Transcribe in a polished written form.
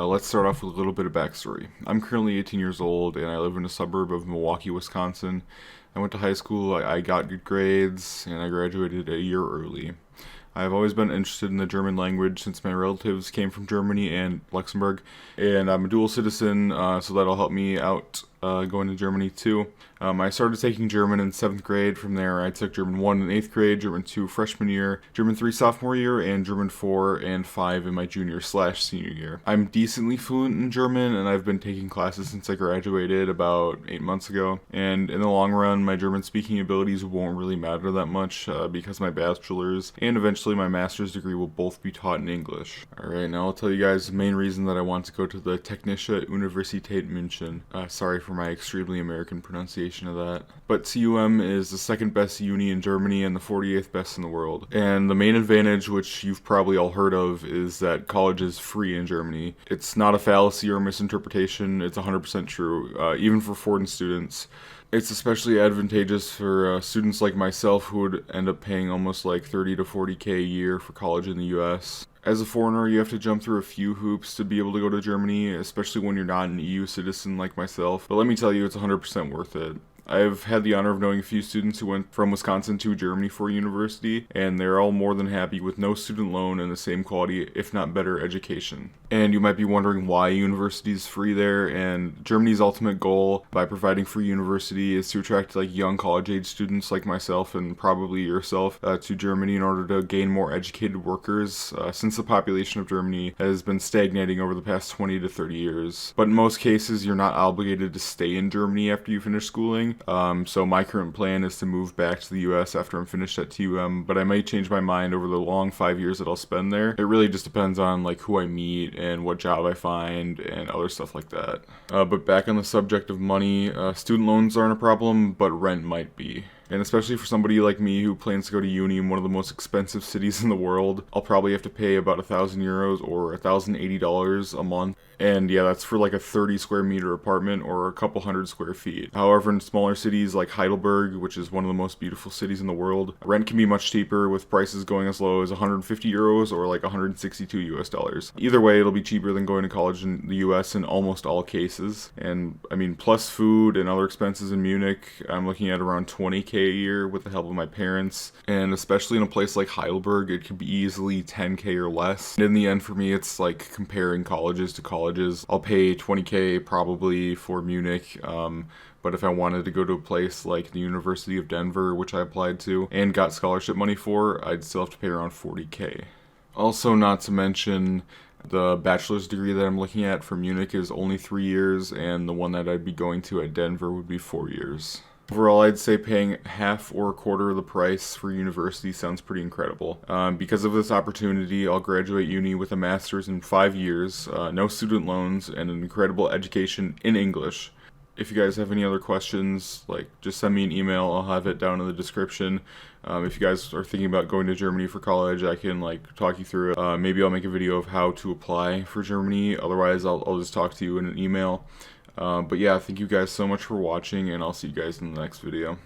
Let's start off with a little bit of backstory. I'm currently 18 years old and I live in a suburb of Milwaukee, Wisconsin. I went to high school, I got good grades, and I graduated a year early. I've always been interested in the German language since my relatives came from Germany and Luxembourg, and I'm a dual citizen, so that'll help me out going to Germany too. I started taking German in 7th grade. From there, I took German 1 in 8th grade, German 2 freshman year, German 3 sophomore year, and German 4 and 5 in my junior/senior year. I'm decently fluent in German, and I've been taking classes since I graduated about 8 months ago. And in the long run, my German speaking abilities won't really matter that much because my bachelor's and eventually my master's degree will both be taught in English. Alright, now I'll tell you guys the main reason that I want to go to the Technische Universität München. Sorry for my extremely American pronunciation of that. But TUM is the second best uni in Germany and the 48th best in the world. And the main advantage, which you've probably all heard of, is that college is free in Germany. It's not a fallacy or misinterpretation, it's 100% true, even for foreign students. It's especially advantageous for students like myself who would end up paying almost like 30 to 40K a year for college in the US. As a foreigner, you have to jump through a few hoops to be able to go to Germany, especially when you're not an EU citizen like myself. But let me tell you, it's 100% worth it. I've had the honor of knowing a few students who went from Wisconsin to Germany for university, and they're all more than happy with no student loan and the same quality, if not better, education. And you might be wondering why university is free there, and Germany's ultimate goal by providing free university is to attract like young college-age students like myself and probably yourself to Germany in order to gain more educated workers, since the population of Germany has been stagnating over the past 20 to 30 years. But in most cases, you're not obligated to stay in Germany after you finish schooling. So my current plan is to move back to the US after I'm finished at TUM, but I might change my mind over the long 5 years that I'll spend there. It really just depends on like who I meet and what job I find and other stuff like that. But back on the subject of money, student loans aren't a problem, but rent might be. And especially for somebody like me who plans to go to uni in one of the most expensive cities in the world, I'll probably have to pay about €1,000 or $1,080 a month. And yeah, that's for like a 30 square meter apartment or a couple hundred square feet. However, in smaller cities like Heidelberg, which is one of the most beautiful cities in the world, rent can be much cheaper with prices going as low as €150 or like $162. Either way, it'll be cheaper than going to college in the US in almost all cases. And I mean, plus food and other expenses in Munich, I'm looking at around 20K a year with the help of my parents. And especially in a place like Heidelberg, it could be easily 10K or less. And in the end, for me, it's like comparing colleges to colleges. I'll pay 20K probably for Munich, but if I wanted to go to a place like the University of Denver, which I applied to and got scholarship money for, I'd still have to pay around 40K. Also, not to mention, the bachelor's degree that I'm looking at for Munich is only 3 years, and the one that I'd be going to at Denver would be 4 years. Overall, I'd say paying half or a quarter of the price for university sounds pretty incredible. Because of this opportunity, I'll graduate uni with a master's in 5 years, no student loans, and an incredible education in English. If you guys have any other questions, just send me an email. I'll have it down in the description. If you guys are thinking about going to Germany for college, I can talk you through it. Maybe I'll make a video of how to apply for Germany. Otherwise, I'll just talk to you in an email. But yeah, thank you guys so much for watching, and I'll see you guys in the next video.